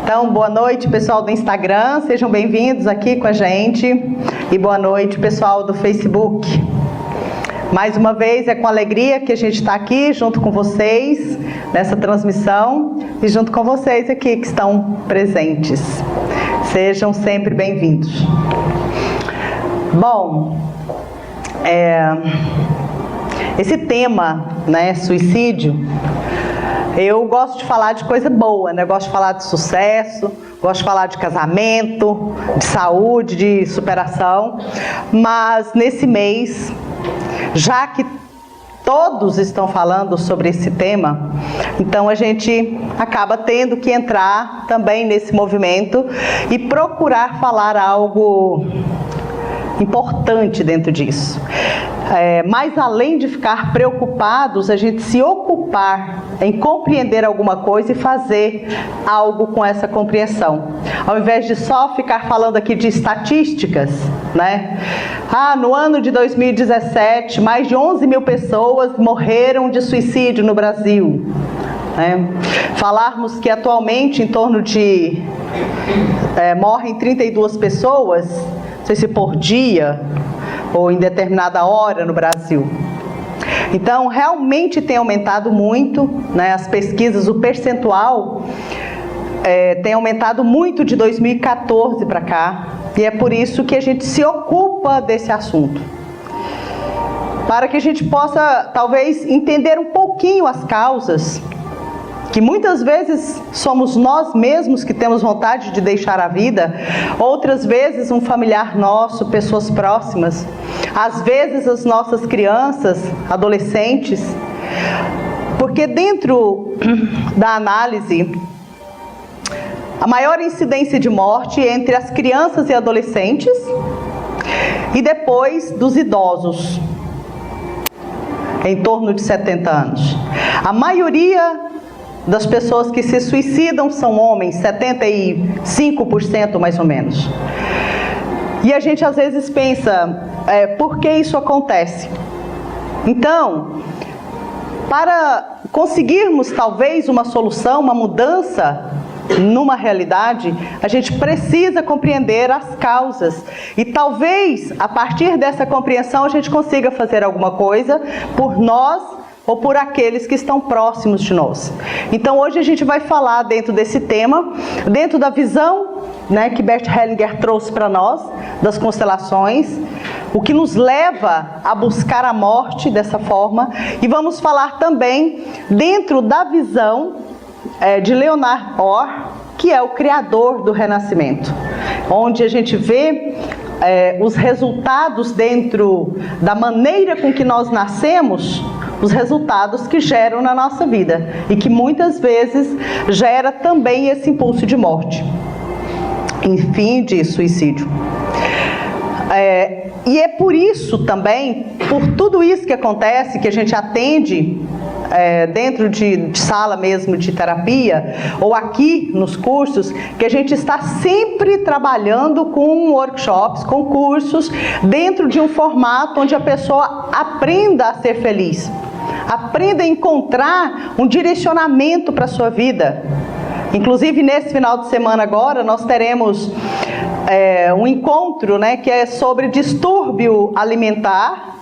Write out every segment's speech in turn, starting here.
Então, boa noite, pessoal do Instagram, sejam bem-vindos aqui com a gente. E boa noite, pessoal do Facebook. Mais uma vez, é com alegria que a gente está aqui junto com vocês, nessa transmissão, e junto com vocês aqui que estão presentes. Sejam sempre bem-vindos. Bom, esse tema, né, suicídio, eu gosto de falar de coisa boa, né? Eu gosto de falar de sucesso, gosto de falar de casamento, de saúde, de superação, mas nesse mês, já que todos estão falando sobre esse tema, então a gente acaba tendo que entrar também nesse movimento e procurar falar algo importante dentro disso. Mas além de ficar preocupados, a gente se ocupar em compreender alguma coisa e fazer algo com essa compreensão. Ao invés de só ficar falando aqui de estatísticas, né? No ano de 2017, mais de 11 mil pessoas morreram de suicídio no Brasil. Falarmos que atualmente em torno de morrem 32 pessoas, não sei se por dia ou em determinada hora no Brasil. Então, realmente tem aumentado muito, né? As pesquisas, o percentual tem aumentado muito de 2014 para cá, e é por isso que a gente se ocupa desse assunto. Para que a gente possa, talvez, entender um pouquinho as causas, que muitas vezes somos nós mesmos que temos vontade de deixar a vida, outras vezes um familiar nosso, pessoas próximas, às vezes as nossas crianças, adolescentes, porque dentro da análise, a maior incidência de morte é entre as crianças e adolescentes e depois dos idosos, em torno de 70 anos. A maioria das pessoas que se suicidam são homens, 75% mais ou menos. E a gente às vezes pensa, por que isso acontece? Então, para conseguirmos talvez uma solução, uma mudança numa realidade, a gente precisa compreender as causas. E talvez, a partir dessa compreensão, a gente consiga fazer alguma coisa por nós ou por aqueles que estão próximos de nós. Então hoje a gente vai falar dentro desse tema, dentro da visão, né, que Bert Hellinger trouxe para nós, das constelações, o que nos leva a buscar a morte dessa forma, e vamos falar também dentro da visão de Leonard Orr, que é o criador do Renascimento, onde a gente vê os resultados dentro da maneira com que nós nascemos, os resultados que geram na nossa vida e que muitas vezes gera também esse impulso de morte, enfim, de suicídio. E é por isso também, por tudo isso que acontece, que a gente atende dentro de sala mesmo de terapia, ou aqui nos cursos, que a gente está sempre trabalhando com workshops, com cursos, dentro de um formato onde a pessoa aprenda a ser feliz, aprenda a encontrar um direcionamento para a sua vida. Inclusive, nesse final de semana agora, nós teremos um encontro, né, que é sobre distúrbio alimentar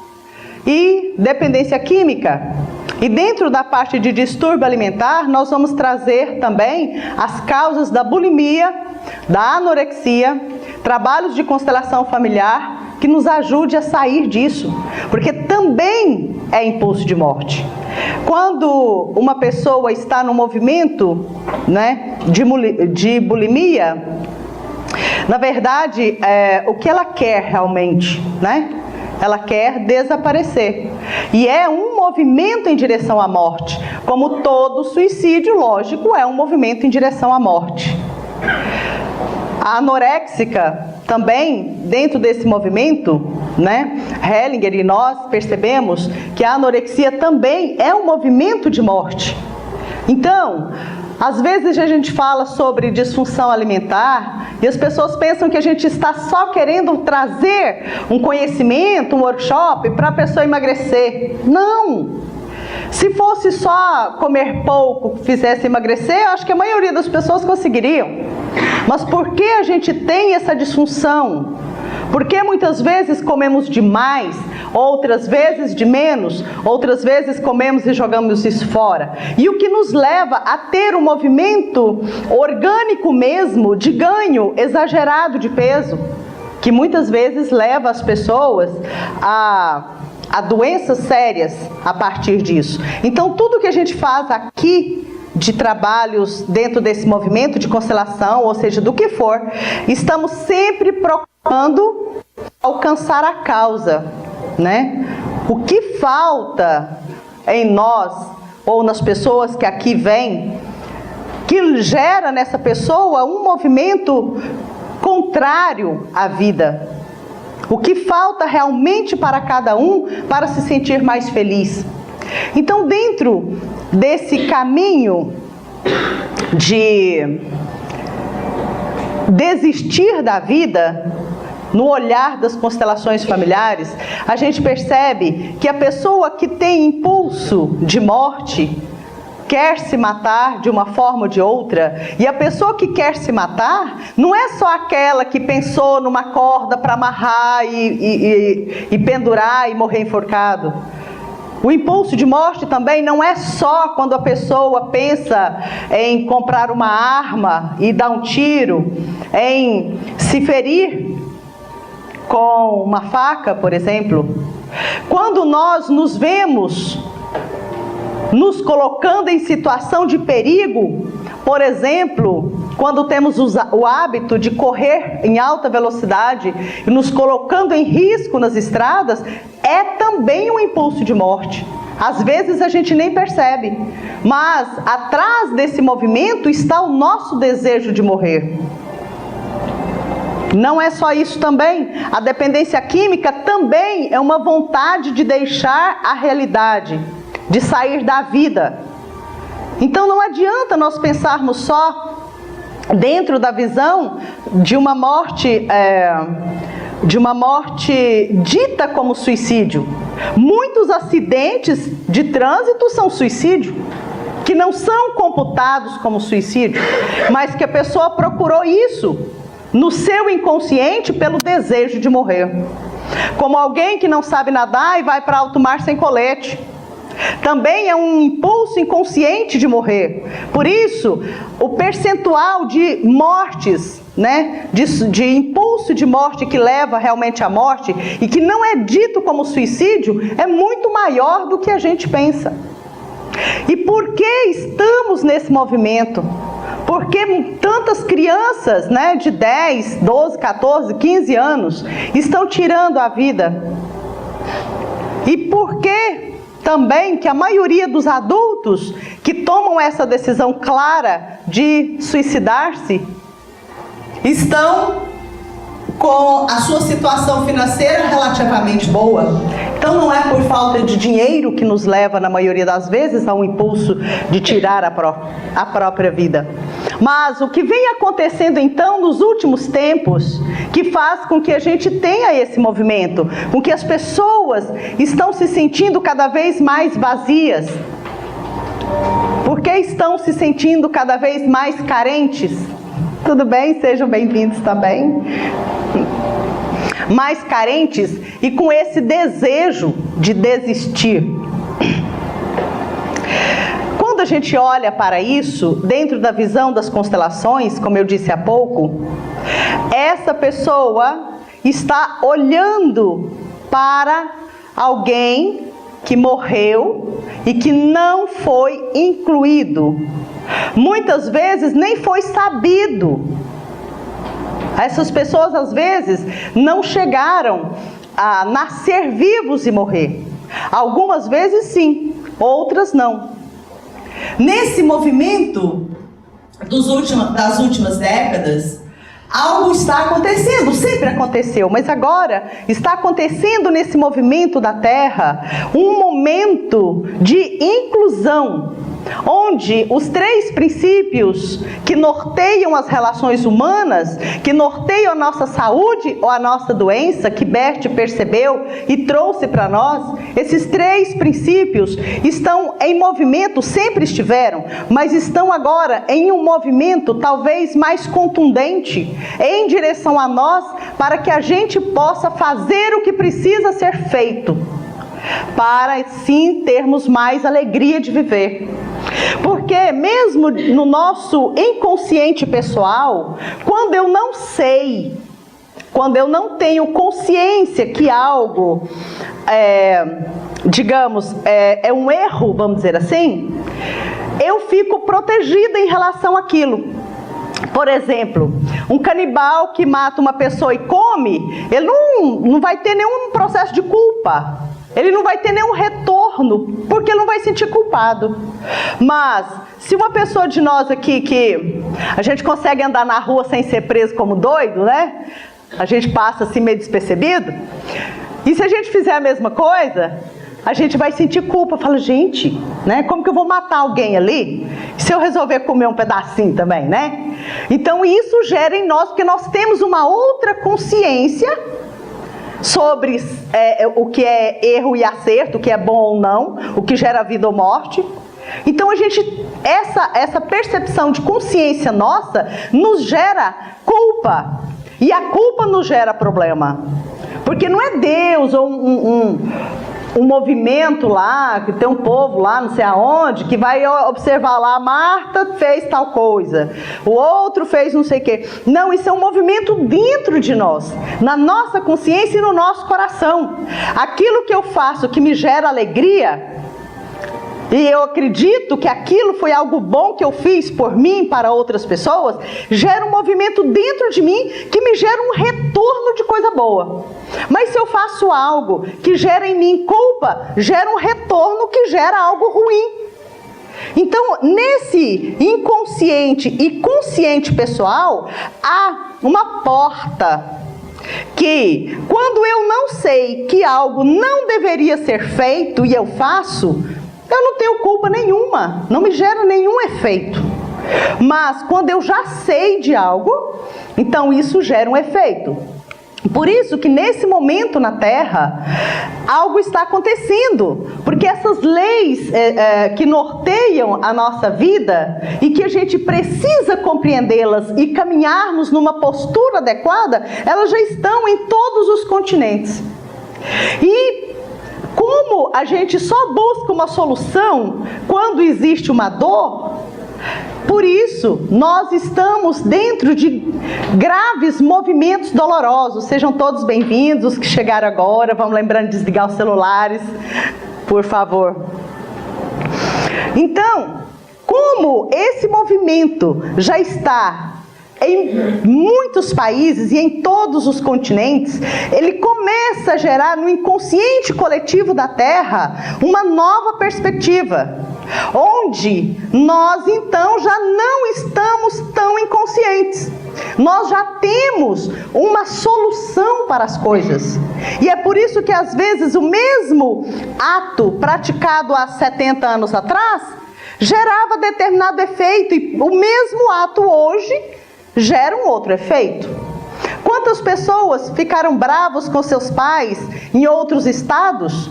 e dependência química. E dentro da parte de distúrbio alimentar, nós vamos trazer também as causas da bulimia, da anorexia, trabalhos de constelação familiar, que nos ajude a sair disso, porque também é impulso de morte. Quando uma pessoa está no movimento, né, de bulimia, na verdade, o que ela quer realmente, né? Ela quer desaparecer. E é um movimento em direção à morte. Como todo suicídio, lógico, é um movimento em direção à morte. A anoréxica também, dentro desse movimento, né? Hellinger e nós percebemos que a anorexia também é um movimento de morte. Então, às vezes a gente fala sobre disfunção alimentar e as pessoas pensam que a gente está só querendo trazer um conhecimento, um workshop para a pessoa emagrecer. Não! Se fosse só comer pouco que fizesse emagrecer, eu acho que a maioria das pessoas conseguiriam. Mas por que a gente tem essa disfunção? Porque muitas vezes comemos demais, outras vezes de menos, outras vezes comemos e jogamos isso fora. E o que nos leva a ter um movimento orgânico mesmo, de ganho exagerado de peso, que muitas vezes leva as pessoas a doenças sérias a partir disso. Então tudo que a gente faz aqui, de trabalhos dentro desse movimento de constelação, ou seja, do que for, estamos sempre procurando alcançar a causa, né? O que falta em nós, ou nas pessoas que aqui vêm, que gera nessa pessoa um movimento contrário à vida. O que falta realmente para cada um para se sentir mais feliz. Então, dentro desse caminho de desistir da vida, no olhar das constelações familiares, a gente percebe que a pessoa que tem impulso de morte quer se matar de uma forma ou de outra, e a pessoa que quer se matar não é só aquela que pensou numa corda para amarrar e pendurar e morrer enforcado. O impulso de morte também não é só quando a pessoa pensa em comprar uma arma e dar um tiro, em se ferir com uma faca, por exemplo. Quando nós nos vemos nos colocando em situação de perigo, por exemplo, quando temos o hábito de correr em alta velocidade e nos colocando em risco nas estradas, é também um impulso de morte. Às vezes a gente nem percebe, mas atrás desse movimento está o nosso desejo de morrer. Não é só isso também, a dependência química também é uma vontade de deixar a realidade, de sair da vida. Então não adianta nós pensarmos só dentro da visão de uma morte dita como suicídio. Muitos acidentes de trânsito são suicídio, que não são computados como suicídio, mas que a pessoa procurou isso no seu inconsciente pelo desejo de morrer. Como alguém que não sabe nadar e vai para alto mar sem colete. Também é um impulso inconsciente de morrer. Por isso, o percentual de mortes, né, de impulso de morte que leva realmente à morte e que não é dito como suicídio, é muito maior do que a gente pensa. E por que estamos nesse movimento? Porque tantas crianças, né, de 10, 12, 14, 15 anos estão tirando a vida? E por que também que a maioria dos adultos que tomam essa decisão clara de suicidar-se estão com a sua situação financeira relativamente boa? Então não é por falta de dinheiro que nos leva, na maioria das vezes, a um impulso de tirar a própria vida. Mas o que vem acontecendo então nos últimos tempos, que faz com que a gente tenha esse movimento, com que as pessoas estão se sentindo cada vez mais vazias, porque estão se sentindo cada vez mais carentes. Tudo bem? Sejam bem-vindos também. Mais carentes e com esse desejo de desistir. Quando a gente olha para isso, dentro da visão das constelações, como eu disse há pouco, essa pessoa está olhando para alguém que morreu e que não foi incluído. Muitas vezes nem foi sabido. Essas pessoas às vezes não chegaram a nascer vivos e morrer. Algumas vezes sim, outras não. Nesse movimento das últimas décadas, algo está acontecendo, sempre aconteceu, mas agora está acontecendo nesse movimento da Terra um momento de inclusão onde os 3 princípios que norteiam as relações humanas, que norteiam a nossa saúde ou a nossa doença, que Bert percebeu e trouxe para nós, esses 3 princípios estão em movimento, sempre estiveram, mas estão agora em um movimento talvez mais contundente, em direção a nós, para que a gente possa fazer o que precisa ser feito, para sim termos mais alegria de viver. Porque mesmo no nosso inconsciente pessoal, quando eu não sei, quando eu não tenho consciência que algo, é um erro, vamos dizer assim, eu fico protegida em relação àquilo. Por exemplo, um canibal que mata uma pessoa e come, ele não vai ter nenhum processo de culpa. Ele não vai ter nenhum retorno, porque ele não vai se sentir culpado. Mas, se uma pessoa de nós aqui, que a gente consegue andar na rua sem ser preso como doido, né? A gente passa assim meio despercebido. E se a gente fizer a mesma coisa, a gente vai sentir culpa. Fala, gente, né? Como que eu vou matar alguém ali? Se eu resolver comer um pedacinho também, né? Então, isso gera em nós, porque nós temos uma outra consciência sobre o que é erro e acerto, o que é bom ou não, o que gera vida ou morte. Então essa percepção de consciência nossa nos gera culpa, e a culpa nos gera problema, porque não é Deus ou um movimento lá, que tem um povo lá, não sei aonde, que vai observar lá, Marta fez tal coisa, o outro fez não sei o quê. Não, isso é um movimento dentro de nós, na nossa consciência e no nosso coração. Aquilo que eu faço que me gera alegria, e eu acredito que aquilo foi algo bom que eu fiz por mim, para outras pessoas, gera um movimento dentro de mim que me gera um retorno de coisa boa. Mas se eu faço algo que gera em mim culpa, gera um retorno que gera algo ruim. Então, nesse inconsciente e consciente pessoal, há uma porta que, quando eu não sei que algo não deveria ser feito e eu faço, eu não tenho culpa nenhuma, não me gera nenhum efeito. Mas quando eu já sei de algo, então isso gera um efeito. Por isso que nesse momento na Terra, algo está acontecendo. Porque essas leis que norteiam a nossa vida e que a gente precisa compreendê-las e caminharmos numa postura adequada, elas já estão em todos os continentes. E como a gente só busca uma solução quando existe uma dor, por isso nós estamos dentro de graves movimentos dolorosos. Sejam todos bem-vindos, os que chegaram agora. Vamos lembrando de desligar os celulares, por favor. Então, como esse movimento já está em muitos países e em todos os continentes, ele começa a gerar no inconsciente coletivo da Terra uma nova perspectiva, onde nós então já não estamos tão inconscientes. Nós já temos uma solução para as coisas. E é por isso que às vezes o mesmo ato praticado há 70 anos atrás gerava determinado efeito, e o mesmo ato hoje gera um outro efeito. Quantas pessoas ficaram bravos com seus pais em outros estados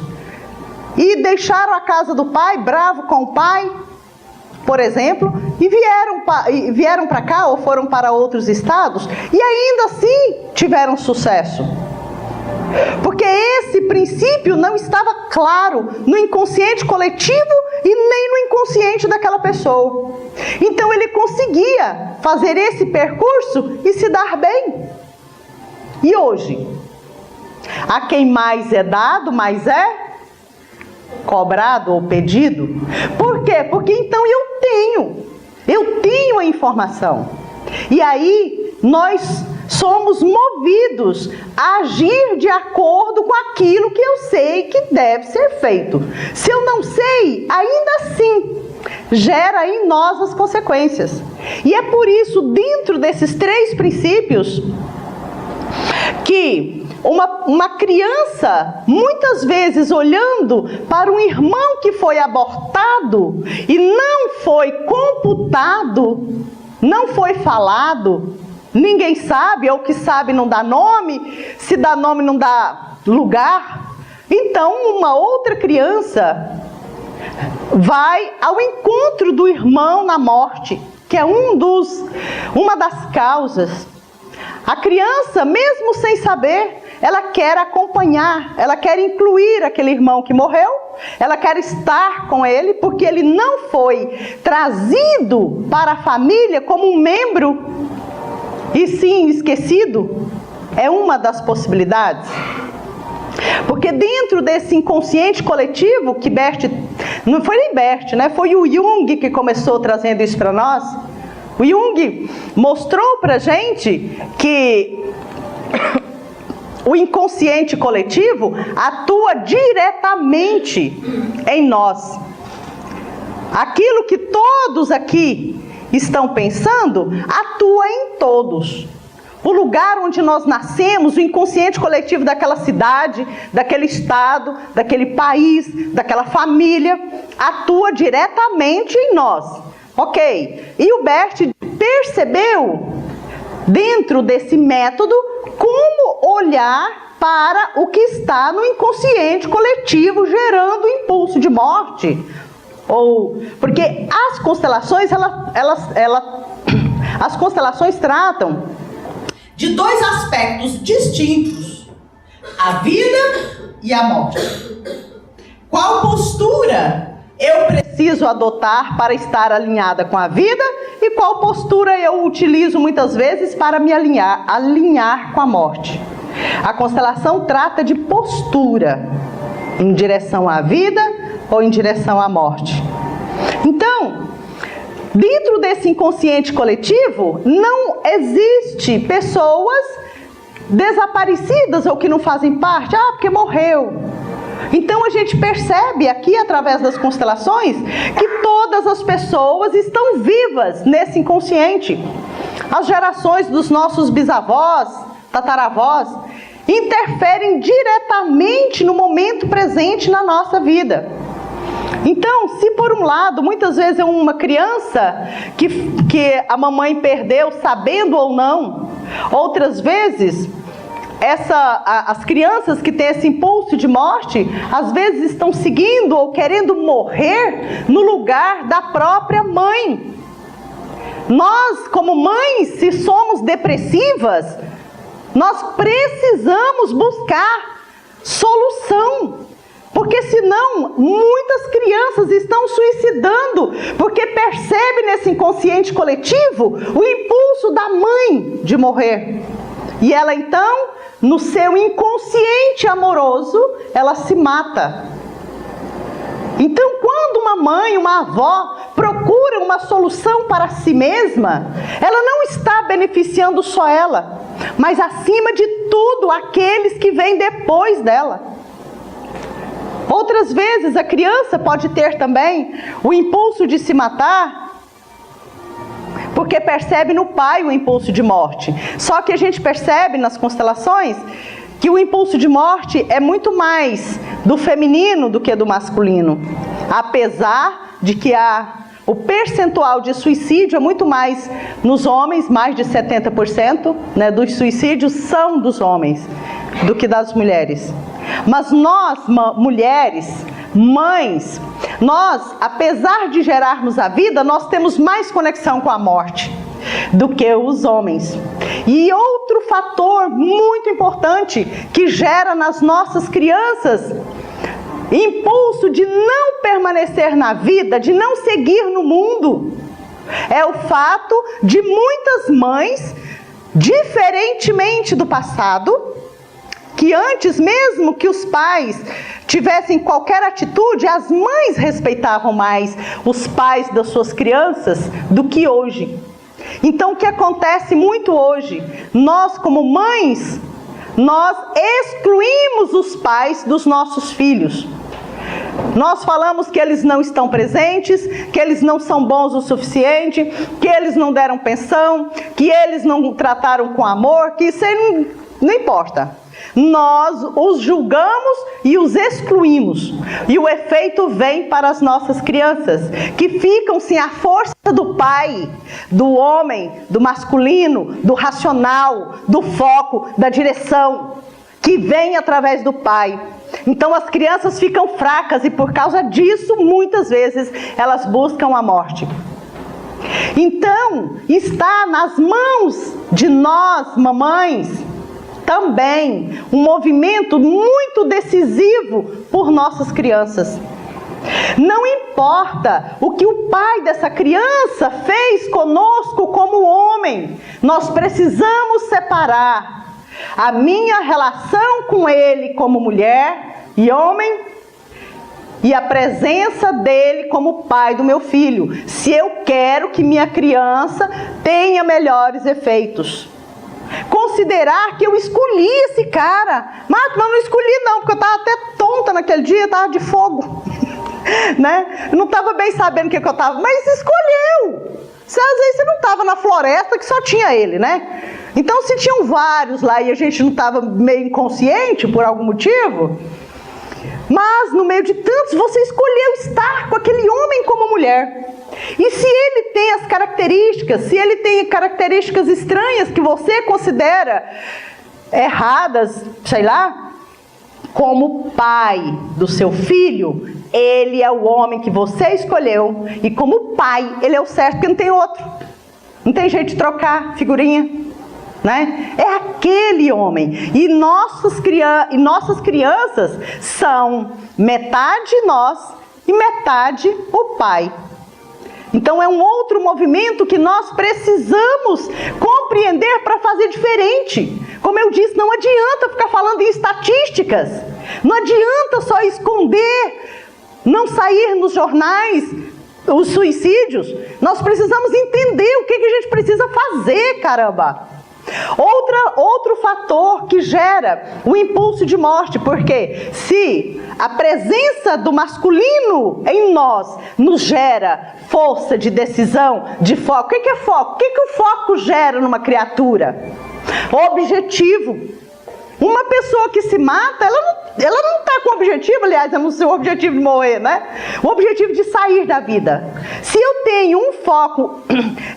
e deixaram a casa do pai, bravo com o pai, por exemplo, e vieram para cá ou foram para outros estados e ainda assim tiveram sucesso? Porque esse princípio não estava claro no inconsciente coletivo e nem no inconsciente daquela pessoa. Então ele conseguia fazer esse percurso e se dar bem. E hoje, a quem mais é dado, mais é cobrado ou pedido. Por quê? Porque então eu tenho a informação. E aí nós somos movidos a agir de acordo com aquilo que eu sei que deve ser feito. Se eu não sei, ainda assim gera em nós as consequências. E é por isso, dentro desses 3 princípios, que uma criança, muitas vezes olhando para um irmão que foi abortado e não foi computado, não foi falado, ninguém sabe, ou que sabe não dá nome, se dá nome não dá lugar. Então uma outra criança vai ao encontro do irmão na morte, que é uma das causas. A criança, mesmo sem saber, ela quer acompanhar, ela quer incluir aquele irmão que morreu, ela quer estar com ele, porque ele não foi trazido para a família como um membro, e sim esquecido. É uma das possibilidades. Porque dentro desse inconsciente coletivo, que Bert, não foi nem Bert, né? Foi o Jung que começou trazendo isso para nós. O Jung mostrou para a gente que o inconsciente coletivo atua diretamente em nós. Aquilo que todos aqui estão pensando, atua em todos. O lugar onde nós nascemos, o inconsciente coletivo daquela cidade, daquele estado, daquele país, daquela família, atua diretamente em nós. Ok? E o Bert percebeu, dentro desse método, como olhar para o que está no inconsciente coletivo, gerando o impulso de morte. Porque as constelações, as constelações tratam de dois aspectos distintos: a vida e a morte. Qual postura eu preciso adotar para estar alinhada com a vida e qual postura eu utilizo muitas vezes para me alinhar com a morte? A constelação trata de postura em direção à vida ou em direção à morte. Então, dentro desse inconsciente coletivo, não existe pessoas desaparecidas ou que não fazem parte, porque morreu. Então a gente percebe aqui, através das constelações, que todas as pessoas estão vivas nesse inconsciente. As gerações dos nossos bisavós, tataravós, interferem diretamente no momento presente na nossa vida. Então, se por um lado, muitas vezes é uma criança que a mamãe perdeu, sabendo ou não, outras vezes as crianças que têm esse impulso de morte, às vezes estão seguindo ou querendo morrer no lugar da própria mãe. Nós, como mães, se somos depressivas, nós precisamos buscar solução. Porque senão, muitas crianças estão suicidando, porque percebe nesse inconsciente coletivo o impulso da mãe de morrer. E ela então, no seu inconsciente amoroso, ela se mata. Então, quando uma mãe, uma avó, procura uma solução para si mesma, ela não está beneficiando só ela, mas acima de tudo, aqueles que vêm depois dela. Outras vezes, a criança pode ter também o impulso de se matar, porque percebe no pai o impulso de morte. Só que a gente percebe nas constelações que o impulso de morte é muito mais do feminino do que do masculino. Apesar de que o percentual de suicídio é muito mais nos homens, mais de 70%, né, dos suicídios são dos homens do que das mulheres. Mas nós, mulheres, mães, nós, apesar de gerarmos a vida, nós temos mais conexão com a morte do que os homens. E outro fator muito importante que gera nas nossas crianças impulso de não permanecer na vida, de não seguir no mundo, é o fato de muitas mães, diferentemente do passado, que antes mesmo que os pais tivessem qualquer atitude, as mães respeitavam mais os pais das suas crianças do que hoje. Então o que acontece muito hoje? Nós como mães, nós excluímos os pais dos nossos filhos. Nós falamos que eles não estão presentes, que eles não são bons o suficiente, que eles não deram pensão, que eles não trataram com amor, que isso aí não importa. nós os julgamos e os excluímos. E o efeito vem para as nossas crianças, que ficam sem a força do pai, do homem, do masculino, do racional, do foco, da direção, que vem através do pai. Então as crianças ficam fracas e por causa disso, muitas vezes, elas buscam a morte. Então, está nas mãos de nós, mamães, também um movimento muito decisivo por nossas crianças. Não importa o que o pai dessa criança fez conosco como homem, nós precisamos separar a minha relação com ele como mulher e homem e a presença dele como pai do meu filho, se eu quero que minha criança tenha melhores efeitos. Considerar que eu escolhi esse cara, mas não escolhi não, porque eu estava até tonta naquele dia, estava de fogo, né? Eu não estava bem sabendo o que eu estava, mas escolheu. Às vezes você não estava na floresta que só tinha ele, né? Então se tinham vários lá e a gente não estava meio inconsciente por algum motivo, mas no meio de tantos você escolheu estar com aquele homem como mulher. E se ele tem as características, se ele tem características estranhas que você considera erradas, sei lá, como pai do seu filho, ele é o homem que você escolheu. E como pai, ele é o certo, porque não tem outro. Não tem jeito de trocar figurinha, né? É aquele homem. E nossas crianças são metade nós e metade o pai. Então é um outro movimento que nós precisamos compreender para fazer diferente. Como eu disse, não adianta ficar falando em estatísticas. Não adianta só esconder, não sair nos jornais os suicídios. Nós precisamos entender o que a gente precisa fazer, caramba. Outro fator que gera o impulso de morte, porque se a presença do masculino em nós nos gera força de decisão, de foco. O que é foco? O que o foco gera numa criatura? Objetivo. Uma pessoa que se mata, ela não está com objetivo, aliás, é no seu objetivo de morrer, né? O objetivo de sair da vida. Se eu tenho um foco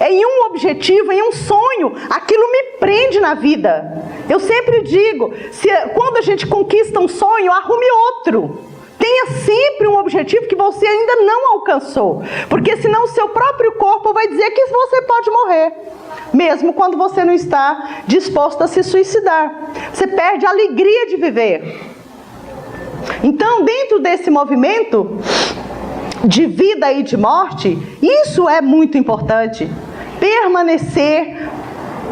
em um objetivo, em um sonho, aquilo me prende na vida. Eu sempre digo, quando a gente conquista um sonho, arrume outro. Tenha sempre um objetivo que você ainda não alcançou. Porque senão o seu próprio corpo vai dizer que você pode morrer. Mesmo quando você não está disposto a se suicidar. Você perde a alegria de viver. Então, dentro desse movimento de vida e de morte, isso é muito importante. Permanecer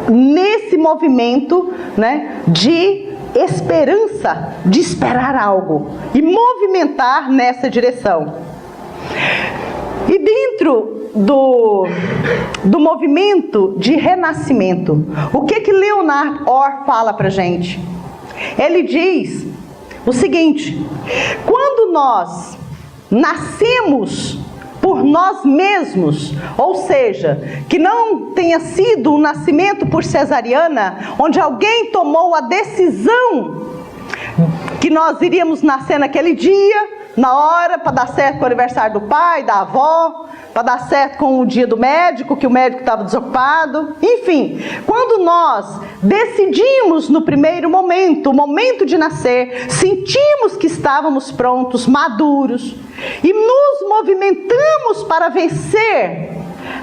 nesse movimento, né, de esperança, de esperar algo. E movimentar nessa direção. E dentro do movimento de renascimento, o que Leonard Orr fala pra gente? Ele diz o seguinte: quando nós nascemos por nós mesmos, ou seja, que não tenha sido um nascimento por cesariana, onde alguém tomou a decisão que nós iríamos nascer naquele dia, na hora, para dar certo com o aniversário do pai, da avó, para dar certo com o dia do médico, que o médico estava desocupado. Enfim, quando nós decidimos no primeiro momento, o momento de nascer, sentimos que estávamos prontos, maduros, e nos movimentamos para vencer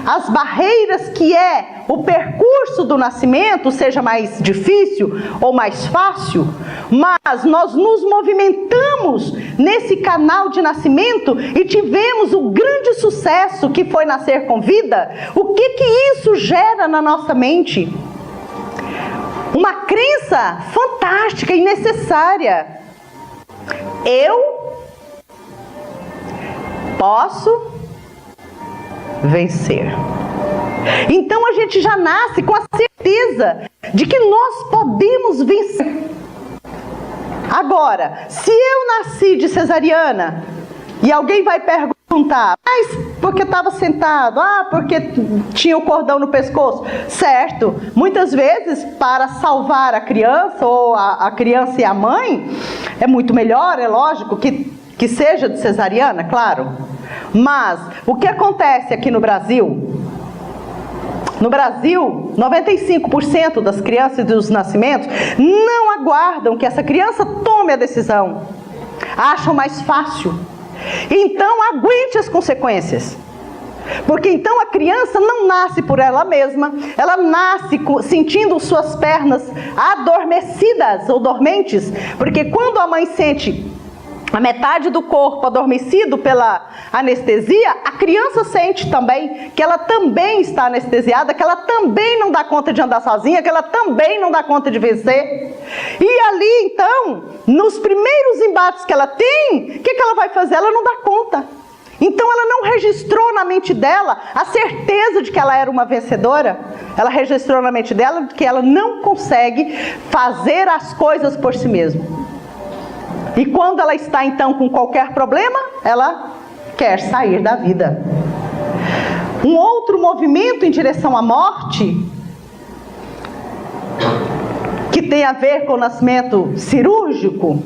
as barreiras que é o percurso do nascimento, seja mais difícil ou mais fácil, mas nós nos movimentamos nesse canal de nascimento e tivemos o grande sucesso que foi nascer com vida. O que isso gera na nossa mente? Uma crença fantástica e necessária. Eu posso vencer. Então a gente já nasce com a certeza de que nós podemos vencer. Agora, se eu nasci de cesariana e alguém vai perguntar perguntar, mas porque estava sentado, porque tinha o cordão no pescoço, certo? Muitas vezes, para salvar a criança, ou a criança e a mãe, é muito melhor, é lógico, que seja de cesariana, claro. Mas, o que acontece aqui no Brasil? No Brasil, 95% das crianças e dos nascimentos não aguardam que essa criança tome a decisão. Acham mais fácil. Então, aguente as consequências. Porque então a criança não nasce por ela mesma, ela nasce sentindo suas pernas adormecidas ou dormentes. Porque quando a mãe sente a metade do corpo adormecido pela anestesia, a criança sente também que ela também está anestesiada, que ela também não dá conta de andar sozinha, que ela também não dá conta de vencer. E ali, então, nos primeiros embates que ela tem, o que ela vai fazer? Ela não dá conta. Então ela não registrou na mente dela a certeza de que ela era uma vencedora. Ela registrou na mente dela que ela não consegue fazer as coisas por si mesma. E quando ela está então com qualquer problema, ela quer sair da vida. Um outro movimento em direção à morte, que tem a ver com o nascimento cirúrgico,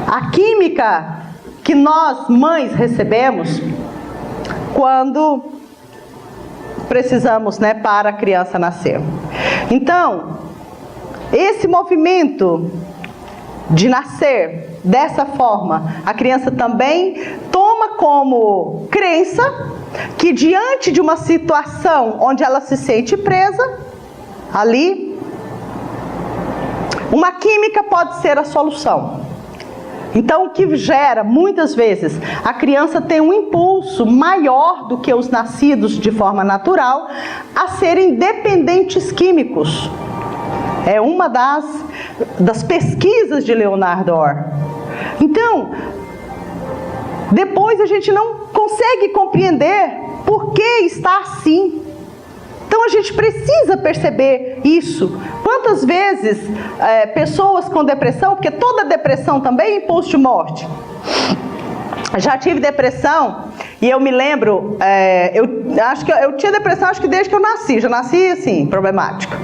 a química que nós mães recebemos quando precisamos, para a criança nascer. Então, esse movimento de nascer dessa forma, a criança também toma como crença que diante de uma situação onde ela se sente presa, ali, uma química pode ser a solução. Então, o que gera, muitas vezes, a criança tem um impulso maior do que os nascidos de forma natural a serem dependentes químicos. É uma das pesquisas de Leonard Orr. Então, depois a gente não consegue compreender por que está assim. Então a gente precisa perceber isso. Quantas vezes pessoas com depressão, porque toda depressão também é impulso de morte. Já tive depressão e eu me lembro, eu tinha depressão acho que desde que eu nasci, já nasci assim, problemático.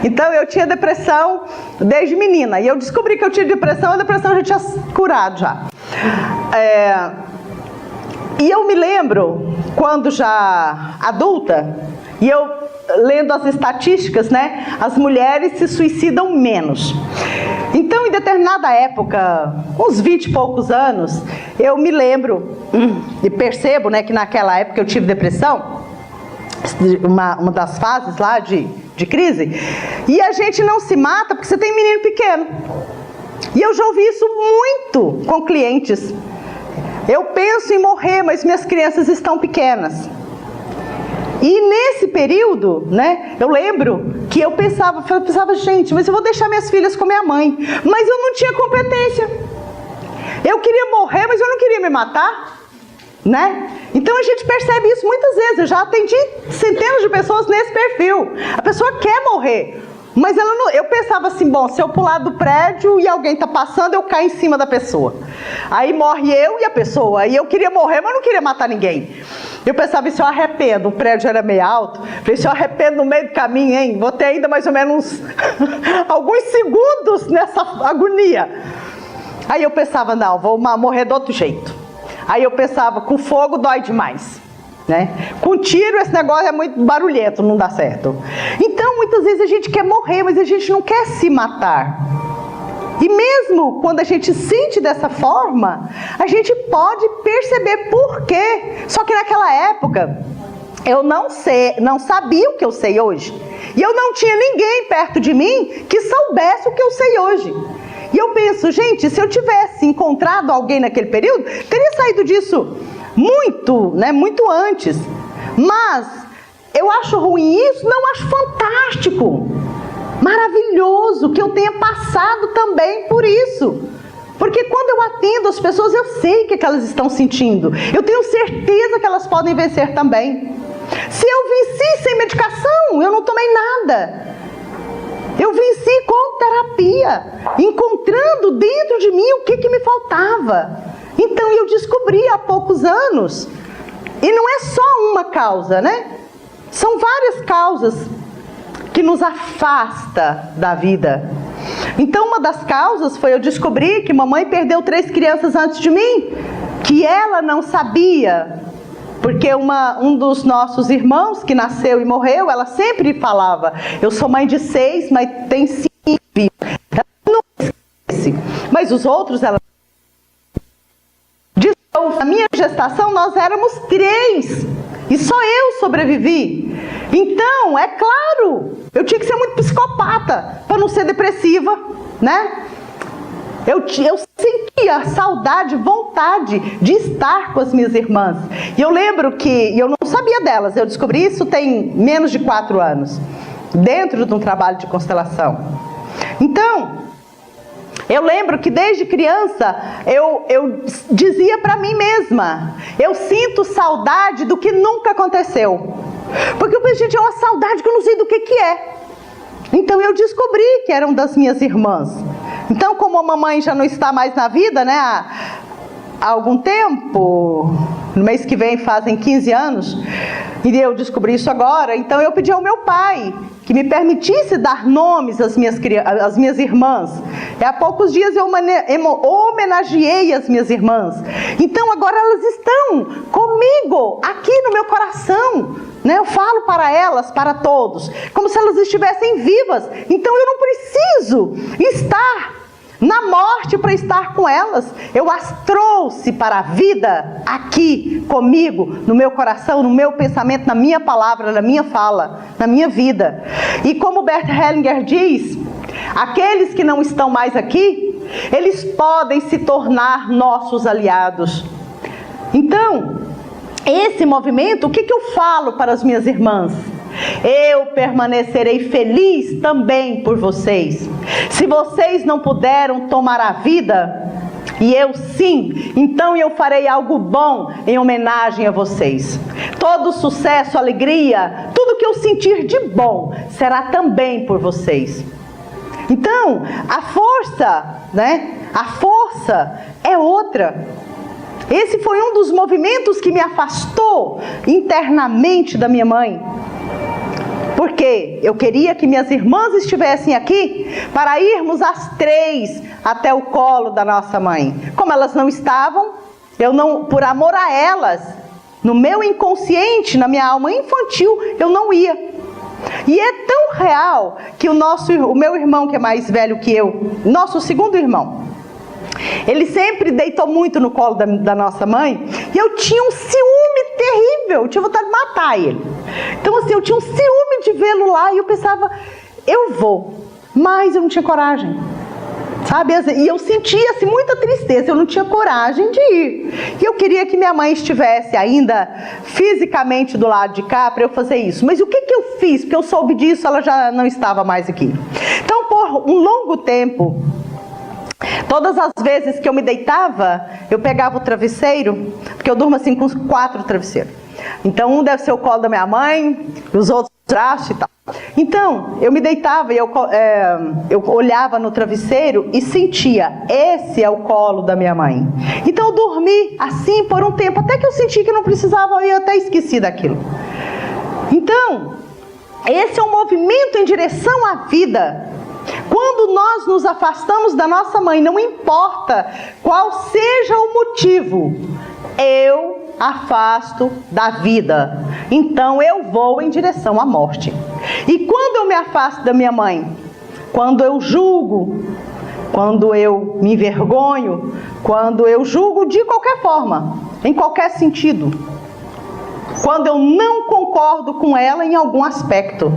Então eu tinha depressão desde menina e eu descobri que eu tinha depressão, a depressão já tinha curado já. E eu me lembro, quando já adulta, e eu lendo as estatísticas, as mulheres se suicidam menos. Então, em determinada época, uns 20 e poucos anos, eu me lembro e percebo, que naquela época eu tive depressão, uma das fases lá de crise, e a gente não se mata porque você tem menino pequeno. E eu já ouvi isso muito com clientes. Eu penso em morrer, mas minhas crianças estão pequenas. E nesse período, eu lembro que eu pensava, gente, mas eu vou deixar minhas filhas com minha mãe. Mas eu não tinha competência. Eu queria morrer, mas eu não queria me matar. Então a gente percebe isso muitas vezes. Eu já atendi centenas de pessoas nesse perfil. A pessoa quer morrer, mas ela não, eu pensava assim, bom, se eu pular do prédio e alguém está passando, eu caio em cima da pessoa. Aí morre eu e a pessoa. Aí eu queria morrer, mas não queria matar ninguém. Eu pensava, e se eu arrependo? O prédio era meio alto. Falei, se eu arrependo no meio do caminho, hein? Vou ter ainda mais ou menos alguns segundos nessa agonia. Aí eu pensava, não, vou morrer do outro jeito. Aí eu pensava, com fogo dói demais. Com tiro esse negócio é muito barulhento, não dá certo. Então muitas vezes a gente quer morrer, mas a gente não quer se matar. E mesmo quando a gente sente dessa forma, a gente pode perceber por quê. Só que naquela época eu não sabia o que eu sei hoje. E eu não tinha ninguém perto de mim que soubesse o que eu sei hoje. E eu penso, gente, se eu tivesse encontrado alguém naquele período, teria saído disso muito antes. Mas eu acho ruim isso? Não, acho fantástico, maravilhoso que eu tenha passado também por isso. Porque quando eu atendo as pessoas, eu sei o que elas estão sentindo. Eu tenho certeza que elas podem vencer também. Se eu venci sem medicação, eu não tomei nada. Eu venci com terapia, encontrando dentro de mim o que me faltava. Então eu descobri há poucos anos, e não é só uma causa, né? São várias causas que nos afasta da vida. Então uma das causas foi eu descobrir que mamãe perdeu 3 crianças antes de mim, que ela não sabia, porque um dos nossos irmãos que nasceu e morreu, ela sempre falava, eu sou mãe de 6, mas tem 5 filhos. Ela não esquece, mas os outros ela... Na minha gestação nós éramos 3 e só eu sobrevivi. Então, é claro, eu tinha que ser muito psicopata para não ser depressiva, né? Eu sentia saudade, vontade de estar com as minhas irmãs. E eu lembro que eu não sabia delas, eu descobri isso tem menos de 4 anos, dentro de um trabalho de constelação. Então, eu lembro que desde criança eu dizia para mim mesma, eu sinto saudade do que nunca aconteceu. Porque eu pensei, gente, é uma saudade que eu não sei do que é. Então eu descobri que eram das minhas irmãs. Então, como a mamãe já não está mais na vida, né, há algum tempo, no mês que vem fazem 15 anos, e eu descobri isso agora, então eu pedi ao meu pai que me permitisse dar nomes às minhas irmãs. E há poucos dias eu homenageei as minhas irmãs. Então agora elas estão comigo, aqui no meu coração, né? Eu falo para elas, para todos, como se elas estivessem vivas. Então eu não preciso estar na morte para estar com elas. Eu as trouxe para a vida aqui comigo, no meu coração, no meu pensamento, na minha palavra, na minha fala, na minha vida. E como Bert Hellinger diz, aqueles que não estão mais aqui, eles podem se tornar nossos aliados. Então, esse movimento, o que eu falo para as minhas irmãs? Eu permanecerei feliz também por vocês. Se vocês não puderam tomar a vida, e eu sim, então eu farei algo bom em homenagem a vocês. Todo sucesso, alegria, tudo que eu sentir de bom será também por vocês. Então, a força, né? A força é outra. Esse foi um dos movimentos que me afastou internamente da minha mãe. Porque eu queria que minhas irmãs estivessem aqui para irmos as 3 até o colo da nossa mãe. Como elas não estavam, eu não, por amor a elas, no meu inconsciente, na minha alma infantil, eu não ia. E é tão real que o meu irmão, que é mais velho que eu, nosso segundo irmão, ele sempre deitou muito no colo da nossa mãe, e eu tinha um ciúme terrível, eu tinha vontade de matar ele. Então assim, eu tinha um ciúme de vê-lo lá, e eu pensava, eu vou, mas eu não tinha coragem, sabe? E eu sentia assim, muita tristeza, eu não tinha coragem de ir. E eu queria que minha mãe estivesse ainda fisicamente do lado de cá para eu fazer isso. Mas o que eu fiz? Porque eu soube disso, ela já não estava mais aqui. Então, por um longo tempo, todas as vezes que eu me deitava, eu pegava o travesseiro, porque eu durmo assim com 4 travesseiros. Então um deve ser o colo da minha mãe, os outros traste e tal. Então eu me deitava e eu olhava no travesseiro e sentia, esse é o colo da minha mãe. Então eu dormi assim por um tempo, até que eu senti que não precisava, eu até esqueci daquilo. Então, esse é um movimento em direção à vida. Quando nós nos afastamos da nossa mãe, não importa qual seja o motivo, eu afasto da vida. Então eu vou em direção à morte. E quando eu me afasto da minha mãe? Quando eu julgo, quando eu me envergonho, quando eu julgo de qualquer forma, em qualquer sentido. Quando eu não concordo com ela em algum aspecto.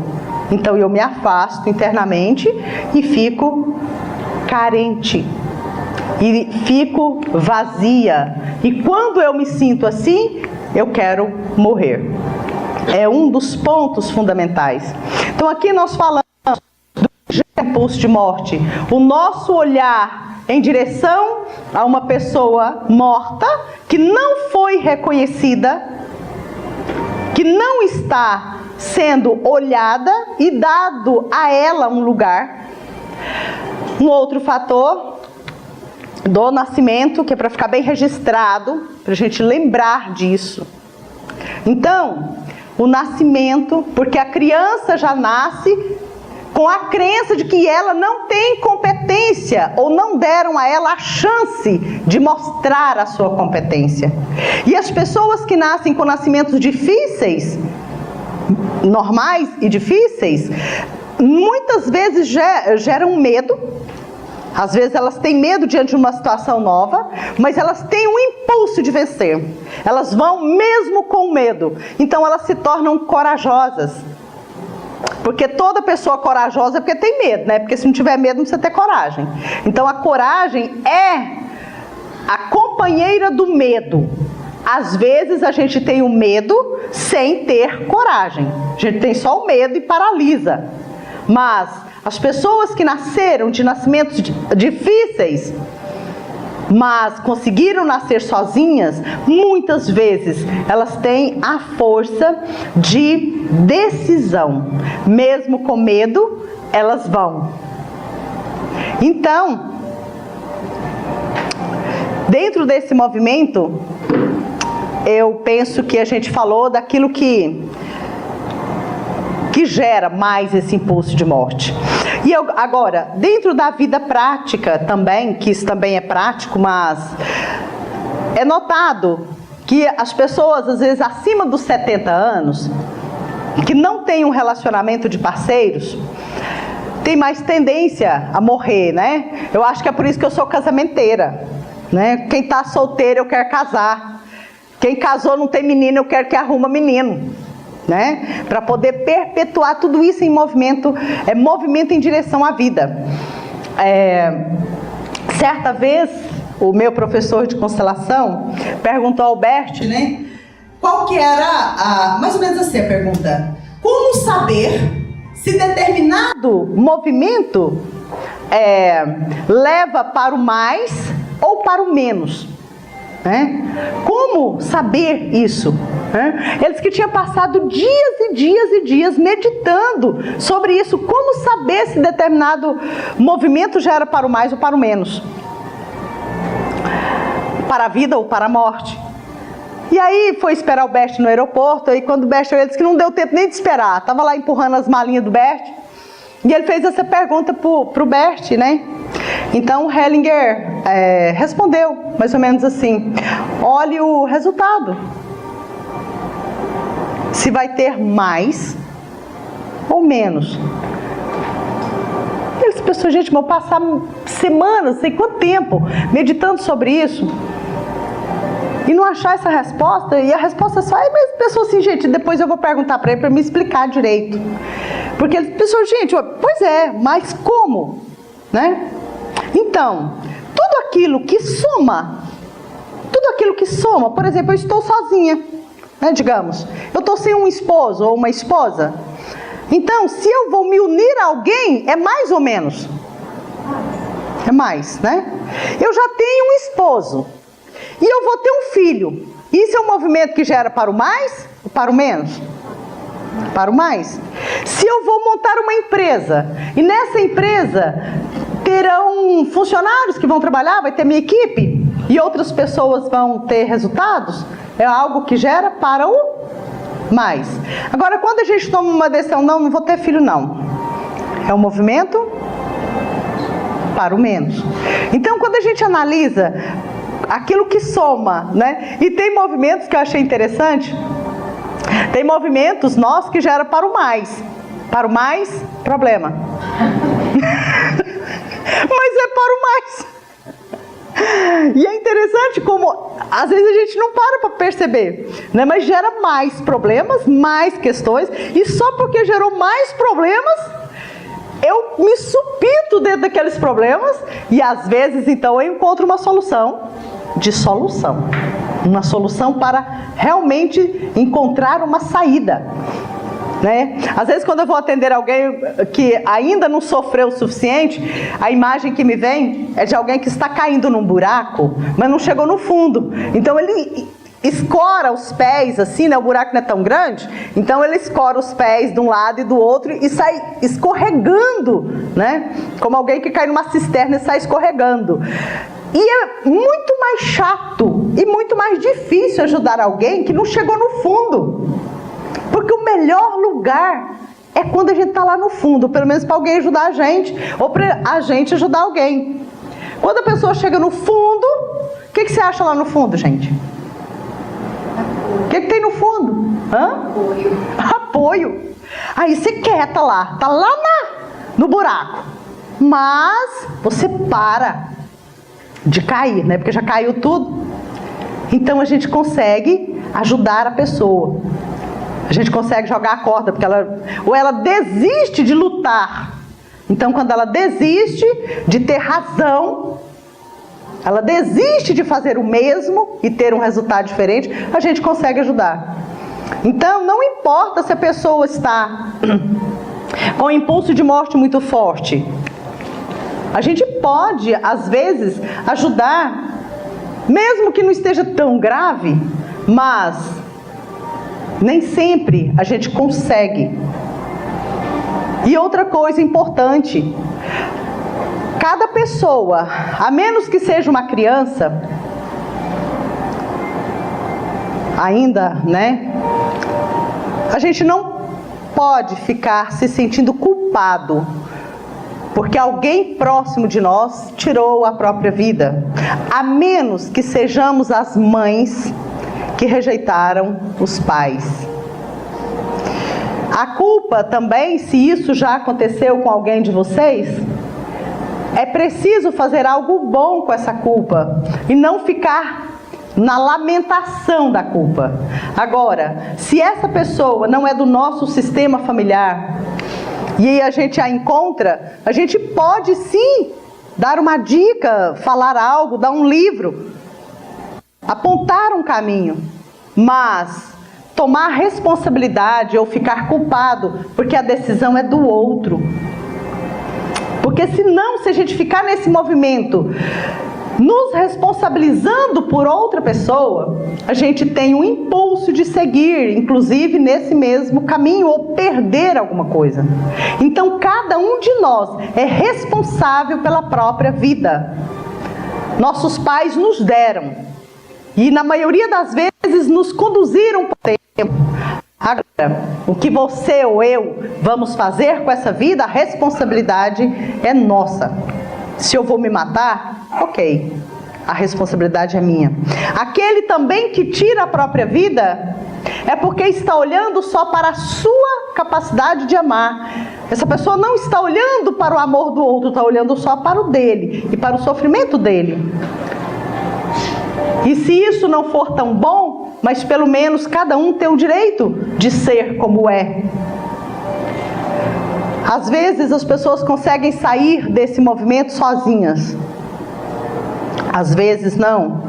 Então eu me afasto internamente e fico carente. E fico vazia. E quando eu me sinto assim, eu quero morrer. É um dos pontos fundamentais. Então aqui nós falamos do impulso de morte. O nosso olhar em direção a uma pessoa morta, que não foi reconhecida, que não está sendo olhada e dado a ela um lugar. Um outro fator do nascimento, que é para ficar bem registrado, para a gente lembrar disso. Então, o nascimento, porque a criança já nasce com a crença de que ela não tem competência, ou não deram a ela a chance de mostrar a sua competência. E as pessoas que nascem com nascimentos difíceis, normais e difíceis, muitas vezes geram medo. Às vezes elas têm medo diante de uma situação nova, mas elas têm um impulso de vencer. Elas vão mesmo com medo. Então elas se tornam corajosas. Porque toda pessoa corajosa é porque tem medo, né? Porque se não tiver medo não precisa ter coragem. Então a coragem é a companheira do medo. Às vezes a gente tem o medo sem ter coragem. A gente tem só o medo e paralisa. Mas as pessoas que nasceram de nascimentos difíceis, mas conseguiram nascer sozinhas, muitas vezes elas têm a força de decisão. Mesmo com medo, elas vão. Então, dentro desse movimento, eu penso que a gente falou daquilo que gera mais esse impulso de morte. E agora, dentro da vida prática também, que isso também é prático, mas é notado que as pessoas, às vezes, acima dos 70 anos, que não têm um relacionamento de parceiros, tem mais tendência a morrer, né? Eu acho que é por isso que eu sou casamenteira, né? Quem está solteiro, eu quero casar. Quem casou não tem menino, eu quero que arruma menino. Né? Para poder perpetuar tudo isso em movimento, movimento em direção à vida. Certa vez, o meu professor de constelação perguntou ao Bert, né? Qual que era mais ou menos assim a pergunta: como saber se determinado movimento leva para o mais ou para o menos? Como saber isso? Eles que tinham passado dias e dias e dias meditando sobre isso. Como saber se determinado movimento já era para o mais ou para o menos? Para a vida ou para a morte? E aí foi esperar o Bert no aeroporto. E quando o Bert chegou, ele disse que não deu tempo nem de esperar. Estava lá empurrando as malinhas do Bert. E ele fez essa pergunta para o Bert, né? Então o Hellinger respondeu mais ou menos assim: olhe o resultado. Se vai ter mais ou menos. E eles pensou, gente, vou passar semanas, sei quanto tempo, meditando sobre isso e não achar essa resposta. E a resposta só mas pensou assim, gente, depois eu vou perguntar para ele para me explicar direito. Porque ele pensou, gente, pois é, mas como? Né? Então, tudo aquilo que soma, por exemplo, eu estou sozinha, né, digamos, eu estou sem um esposo ou uma esposa. Então, se eu vou me unir a alguém, é mais ou menos? É mais, né? Eu já tenho um esposo e eu vou ter um filho. Isso é um movimento que gera para o mais ou para o menos? Para o mais. Se eu vou montar uma empresa e nessa empresa terão funcionários que vão trabalhar, vai ter minha equipe e outras pessoas vão ter resultados, é algo que gera para o mais. Agora, quando a gente toma uma decisão, não vou ter filho não, é um movimento para o menos. Então, quando a gente analisa aquilo que soma, né? E tem movimentos que eu achei interessante, tem movimentos nossos que geram para o mais. Para o mais, problema. Mas é para o mais. E é interessante como às vezes a gente não para perceber, né? Mas gera mais problemas, mais questões, e só porque gerou mais problemas, eu me supito dentro daqueles problemas, e às vezes então eu encontro uma solução uma solução para realmente encontrar uma saída, né? Às vezes quando eu vou atender alguém que ainda não sofreu o suficiente, a imagem que me vem é de alguém que está caindo num buraco, mas não chegou no fundo. Então ele escora os pés assim, né? O buraco não é tão grande, então ele escora os pés de um lado e do outro e sai escorregando, né? Como alguém que cai numa cisterna e sai escorregando. E é muito mais chato e muito mais difícil ajudar alguém que não chegou no fundo. Porque o melhor lugar é quando a gente está lá no fundo, pelo menos para alguém ajudar a gente, ou para a gente ajudar alguém. Quando a pessoa chega no fundo, o que você acha lá no fundo, gente? O que tem no fundo? Apoio. Apoio. Aí você quieta lá, tá lá no buraco. Mas você para de cair, né? Porque já caiu tudo. Então a gente consegue ajudar a pessoa. A gente consegue jogar a corda, porque ela desiste de lutar. Então quando ela desiste de ter razão, ela desiste de fazer o mesmo e ter um resultado diferente, a gente consegue ajudar. Então não importa se a pessoa está com um impulso de morte muito forte. A gente pode, às vezes, ajudar, mesmo que não esteja tão grave, mas nem sempre a gente consegue. E outra coisa importante, cada pessoa, a menos que seja uma criança, ainda, né? A gente não pode ficar se sentindo culpado porque alguém próximo de nós tirou a própria vida, a menos que sejamos as mães que rejeitaram os pais. A culpa também, se isso já aconteceu com alguém de vocês, é preciso fazer algo bom com essa culpa e não ficar na lamentação da culpa. Agora, se essa pessoa não é do nosso sistema familiar e aí a gente a encontra, a gente pode sim dar uma dica, falar algo, dar um livro, apontar um caminho, mas tomar responsabilidade ou ficar culpado porque a decisão é do outro. Porque senão, se a gente ficar nesse movimento nos responsabilizando por outra pessoa, a gente tem um impulso de seguir, inclusive nesse mesmo caminho, ou perder alguma coisa. Então cada um de nós é responsável pela própria vida. Nossos pais nos deram, e na maioria das vezes nos conduziram por tempo. Agora, o que você ou eu vamos fazer com essa vida, a responsabilidade é nossa. Se eu vou me matar, ok, a responsabilidade é minha. Aquele também que tira a própria vida é porque está olhando só para a sua capacidade de amar. Essa pessoa não está olhando para o amor do outro, está olhando só para o dele e para o sofrimento dele. E se isso não for tão bom, mas pelo menos cada um tem o direito de ser como é. Às vezes as pessoas conseguem sair desse movimento sozinhas. Às vezes não.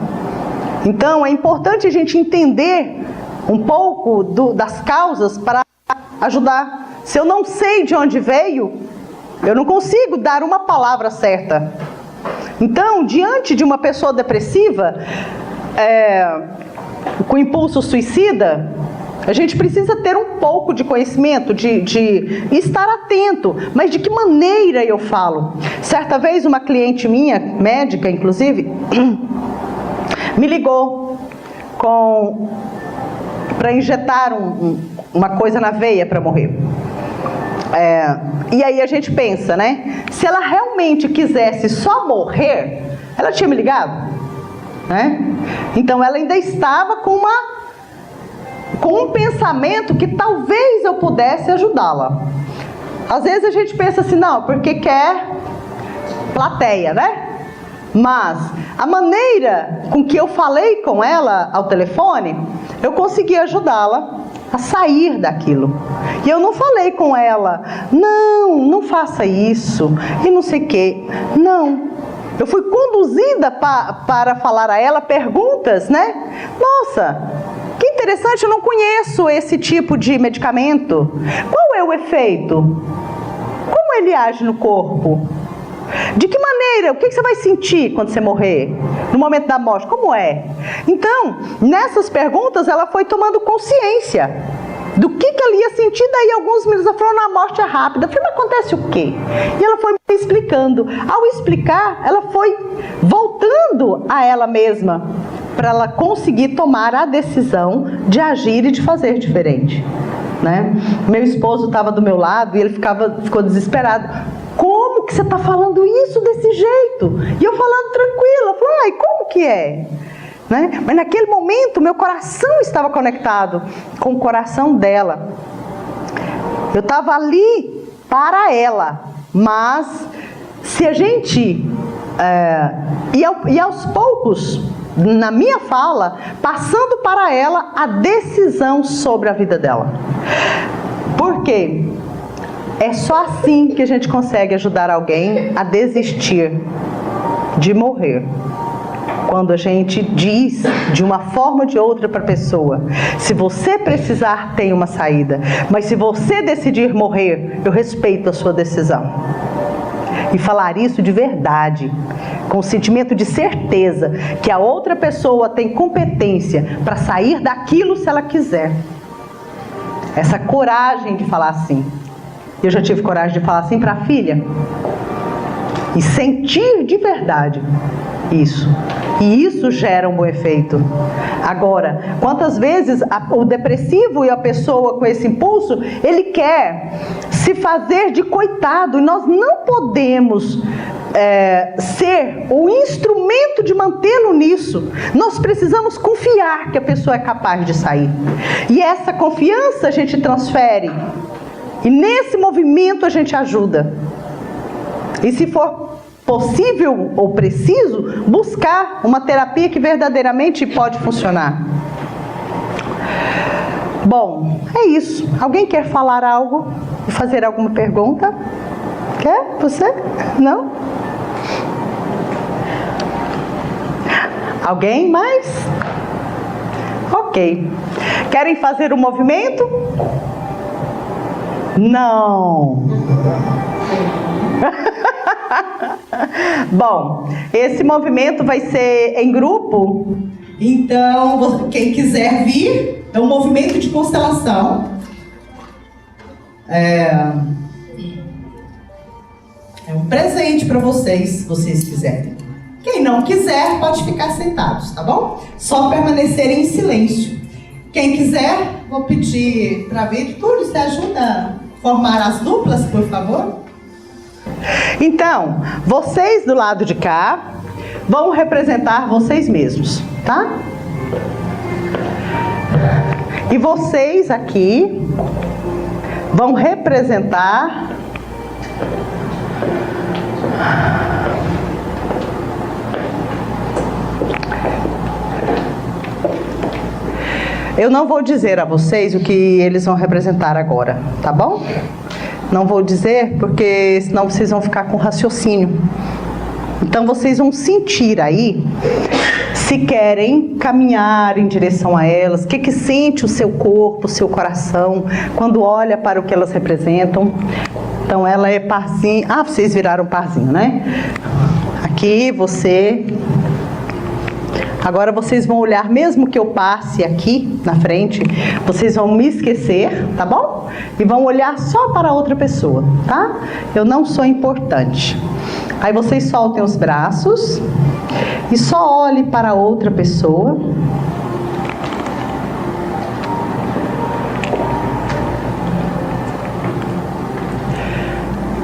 Então é importante a gente entender um pouco das causas para ajudar. Se eu não sei de onde veio, eu não consigo dar uma palavra certa. Então, diante de uma pessoa depressiva, com impulso suicida, a gente precisa ter um pouco de conhecimento, de estar atento. Mas de que maneira eu falo? Certa vez uma cliente minha, médica inclusive, me ligou para injetar uma coisa na veia para morrer. E aí a gente pensa, né? Se ela realmente quisesse só morrer, ela tinha me ligado, né? Então ela ainda estava com um pensamento que talvez eu pudesse ajudá-la. Às vezes a gente pensa assim, não, porque quer plateia, né? Mas a maneira com que eu falei com ela ao telefone, eu consegui ajudá-la a sair daquilo. E eu não falei com ela, não faça isso, e não sei o quê. Não. Eu fui conduzida para falar a ela perguntas, né? Nossa, que interessante, eu não conheço esse tipo de medicamento. Qual é o efeito? Como ele age no corpo? De que maneira? O que você vai sentir quando você morrer? No momento da morte, como é? Então, nessas perguntas ela foi tomando consciência. do que ela ia sentir. Daí alguns minutos ela falou, a morte é rápida. Eu falei, mas acontece o quê? E ela foi me explicando. Ao explicar, ela foi voltando a ela mesma, para ela conseguir tomar a decisão de agir e de fazer diferente, né? Meu esposo estava do meu lado e ele ficou desesperado. Como que você está falando isso desse jeito? E eu falando tranquila. Eu falei, como que é? Né? Mas naquele momento meu coração estava conectado com o coração dela. Eu estava ali para ela, mas se a gente e aos poucos, na minha fala, passando para ela a decisão sobre a vida dela. Por quê? É só assim que a gente consegue ajudar alguém a desistir de morrer. Quando a gente diz de uma forma ou de outra para a pessoa, se você precisar, tem uma saída, mas se você decidir morrer, eu respeito a sua decisão. E falar isso de verdade, com o sentimento de certeza que a outra pessoa tem competência para sair daquilo se ela quiser. Essa coragem de falar assim. Eu já tive coragem de falar assim para a filha. E sentir de verdade isso. E isso gera um bom efeito. Agora, quantas vezes o depressivo e a pessoa com esse impulso, ele quer se fazer de coitado. E nós não podemos ser o instrumento de mantê-lo nisso. Nós precisamos confiar que a pessoa é capaz de sair. E essa confiança a gente transfere. E nesse movimento a gente ajuda. E se for possível ou preciso, buscar uma terapia que verdadeiramente pode funcionar. Bom, é isso. Alguém quer falar algo? Fazer alguma pergunta? Quer? Você? Não? Alguém mais? Ok. Querem fazer um movimento? Não. Bom, esse movimento vai ser em grupo. Então, quem quiser vir, é um movimento de constelação. É um presente para vocês, se vocês quiserem. Quem não quiser, pode ficar sentados, tá bom? Só permanecerem em silêncio. Quem quiser, vou pedir para vir. Túlio, você ajuda a formar as duplas, por favor? Então, vocês do lado de cá vão representar vocês mesmos, tá? E vocês aqui vão representar eu não vou dizer a vocês o que eles vão representar agora, tá bom? Não vou dizer, porque senão vocês vão ficar com raciocínio. Então vocês vão sentir aí, se querem caminhar em direção a elas, o que sente o seu corpo, o seu coração, quando olha para o que elas representam. Então ela é parzinho. Ah, vocês viraram parzinho, né? Aqui você. Agora vocês vão olhar, mesmo que eu passe aqui na frente, vocês vão me esquecer, tá bom? E vão olhar só para outra pessoa, tá? Eu não sou importante. Aí vocês soltem os braços e só olhem para outra pessoa.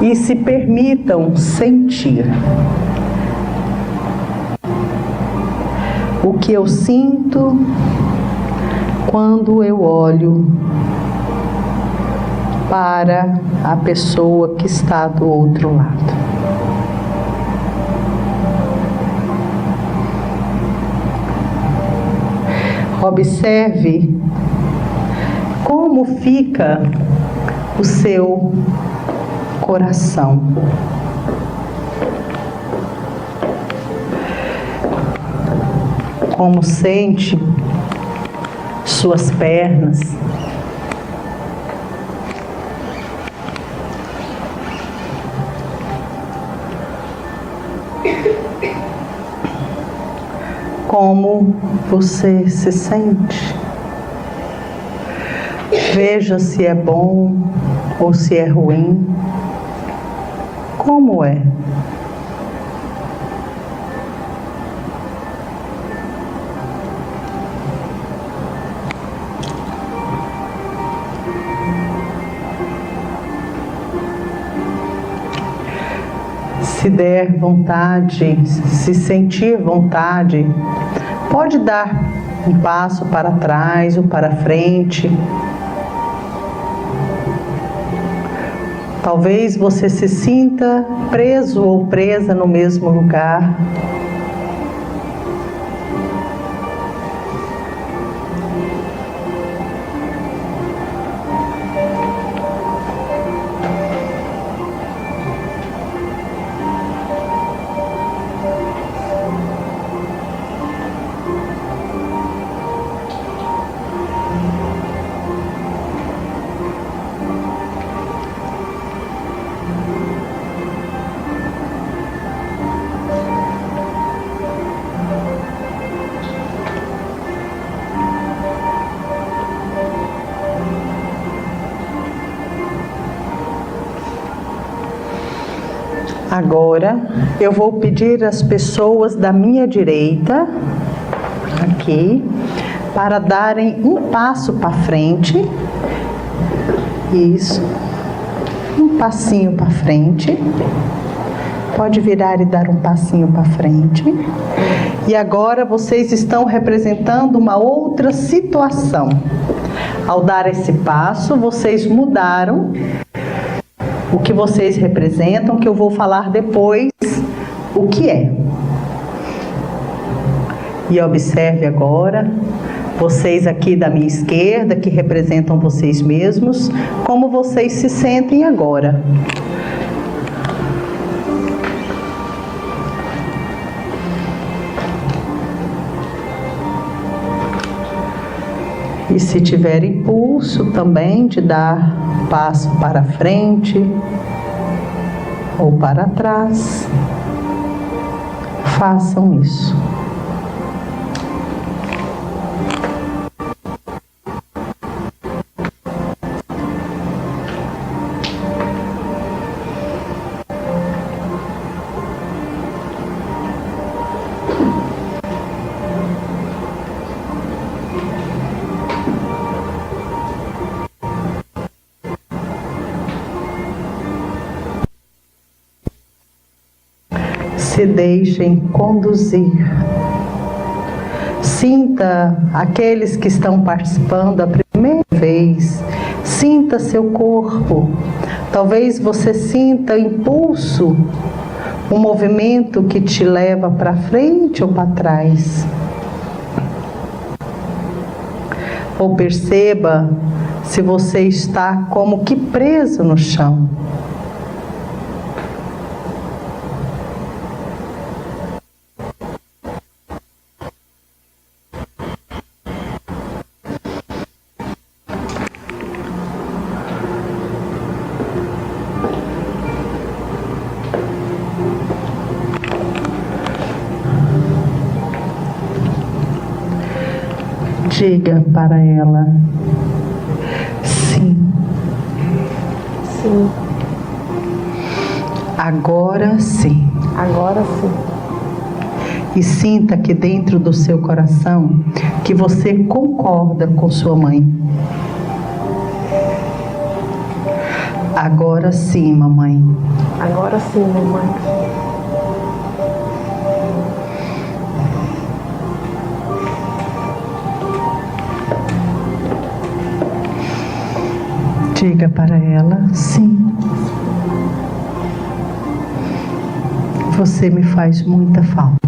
E se permitam sentir. O que eu sinto quando eu olho para a pessoa que está do outro lado. Observe como fica o seu coração. Como sente suas pernas. Como você se sente? Veja se é bom ou se é ruim. Como é? Se der vontade, se sentir vontade, pode dar um passo para trás ou para frente. Talvez você se sinta preso ou presa no mesmo lugar. Agora, eu vou pedir às pessoas da minha direita, aqui, para darem um passo para frente. Isso. Um passinho para frente. Pode virar e dar um passinho para frente. E agora vocês estão representando uma outra situação. Ao dar esse passo, vocês mudaram o que vocês representam, que eu vou falar depois o que é. E observe agora, vocês aqui da minha esquerda, que representam vocês mesmos, como vocês se sentem agora. E se tiver impulso também de dar passo para frente ou para trás, façam isso. Se deixem conduzir. Sinta aqueles que estão participando a primeira vez. Sinta seu corpo. Talvez você sinta impulso, um movimento que te leva para frente ou para trás. Ou perceba se você está como que preso no chão. Diga para ela: sim. Sim. Agora sim. Agora sim. E sinta que dentro do seu coração que você concorda com sua mãe. Agora sim, mamãe. Agora sim, mamãe. Diga para ela: sim. Você me faz muita falta.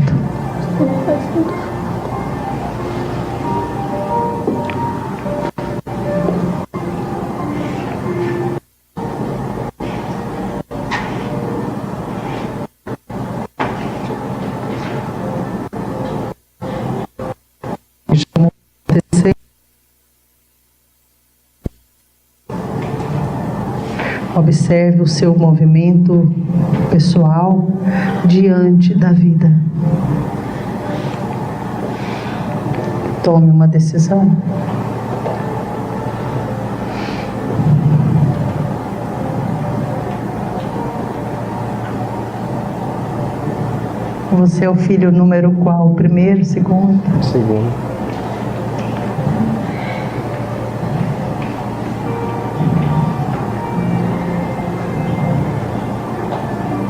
Observe o seu movimento pessoal diante da vida. Tome uma decisão. Você é o filho número qual? O primeiro, segundo? Segundo.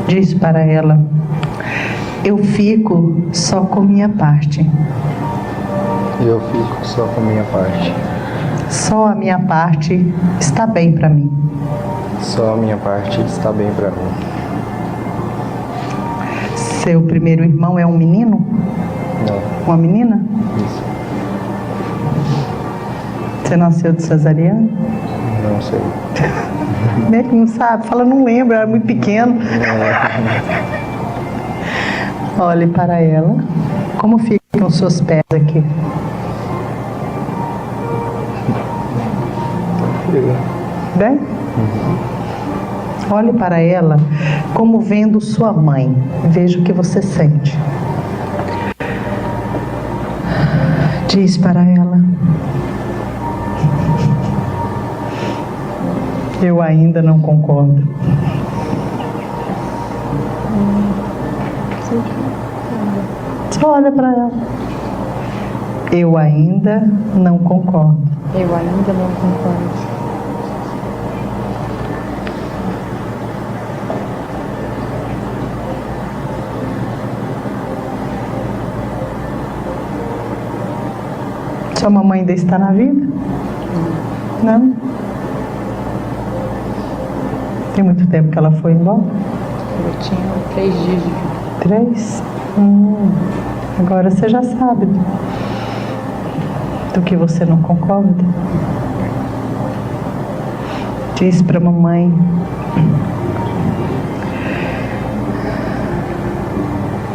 Diz para ela: eu fico só com minha parte. Eu fico só com a minha parte. Só a minha parte está bem para mim. Só a minha parte está bem para mim. Seu primeiro irmão é um menino? Não. Uma menina? Isso. Você nasceu de cesariana? Não sei. Como é que não sabe? Fala, não lembro, era muito pequeno. Olhe para ela. Como ficam os seus pés aqui? Bem? Olhe para ela como vendo sua mãe. Veja o que você sente. Diz para ela: eu ainda não concordo. Só olha para ela. Eu ainda não concordo. Eu ainda não concordo. Sua mamãe ainda está na vida? Não? Tem muito tempo que ela foi embora? Eu tinha 3 dias de vida. 3? Agora você já sabe do que você não concorda. Diz para a mamãe: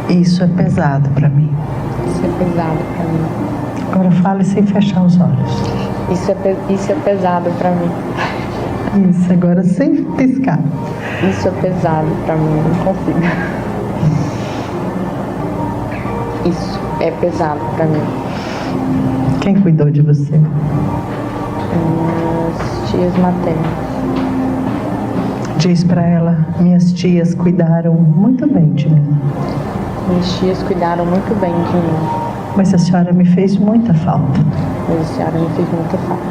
isso é pesado para mim. Isso é pesado para mim. Agora fale sem fechar os olhos. Isso é pesado para mim. Isso, agora sem piscar. Isso é pesado para mim, não consigo. Isso é pesado para mim. Quem cuidou de você? Minhas tias maternas. Diz para ela: minhas tias cuidaram muito bem de mim. Minhas tias cuidaram muito bem de mim. Mas a senhora me fez muita falta. Mas a senhora me fez muita falta.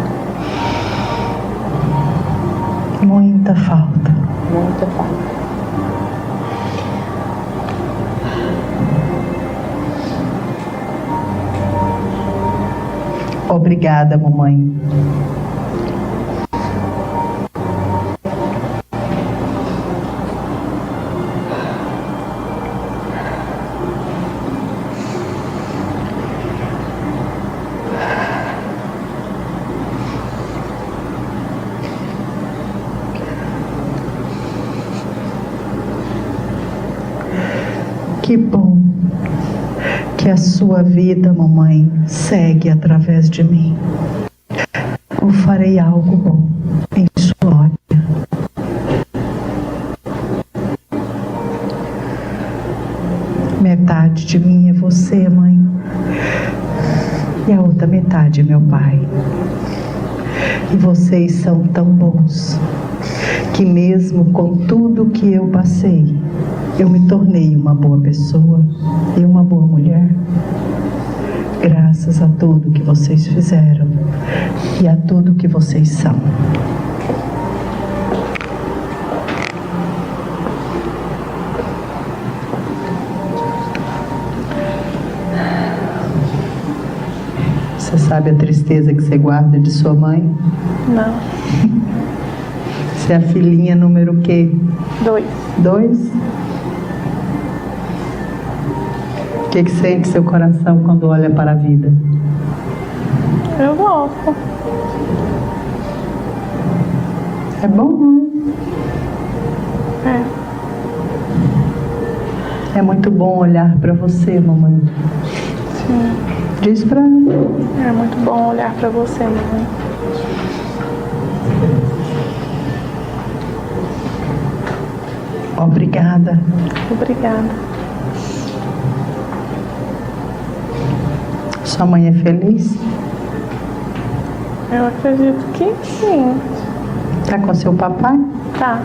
Muita falta. Muita falta. Obrigada, mamãe. Que bom que a sua vida, mamãe, segue através de mim. Eu farei algo bom em sua glória. Metade de mim é você, mãe, e a outra metade é meu pai. E vocês são tão bons que mesmo com tudo que eu passei, eu me tornei uma boa pessoa e uma boa mulher. Graças a tudo que vocês fizeram e a tudo que vocês são. Você sabe a tristeza que você guarda de sua mãe? Não. Você é a filhinha número quê? 2. 2? O que sente seu coração quando olha para a vida? Eu gosto. É bom, não É. é? É muito bom olhar para você, mamãe. Sim. Diz para ela. É muito bom olhar para você, mamãe. Obrigada. Obrigada. Sua mãe é feliz? Eu acredito que sim. Tá com seu papai? Tá.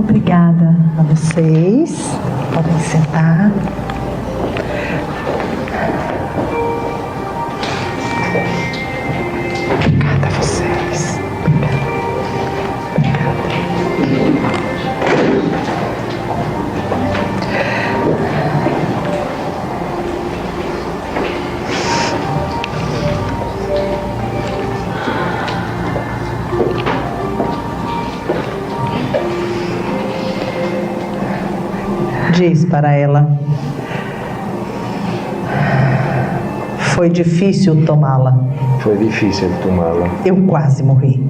Obrigada a vocês. Podem sentar. Obrigada a vocês. Diz para ela: foi difícil tomá-la. Foi difícil tomá-la. Eu quase morri.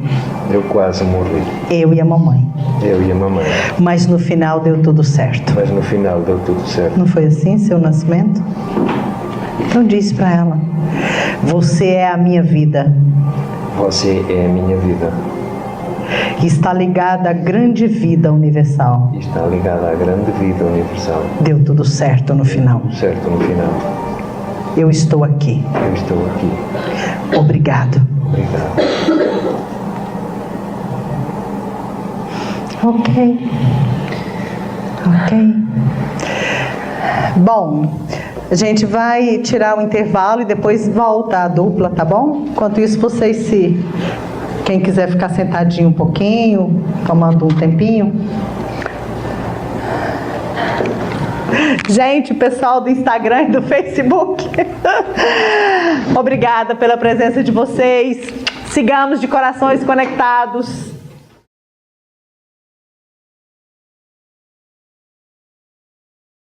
Eu quase morri. Eu e a mamãe. Eu e a mamãe. Mas no final deu tudo certo. Mas no final deu tudo certo. Não foi assim seu nascimento? Então diz para ela: você é a minha vida. Você é a minha vida. Está ligada à grande vida universal. Está ligada à grande vida universal. Deu tudo certo no final. Tudo certo no final. Eu estou aqui. Eu estou aqui. Obrigado. Obrigado. Ok. Ok. Bom, a gente vai tirar o intervalo e depois volta a dupla, tá bom? Enquanto isso, vocês quem quiser ficar sentadinho um pouquinho, tomando um tempinho. Gente, pessoal do Instagram e do Facebook, obrigada pela presença de vocês. Sigamos de corações conectados.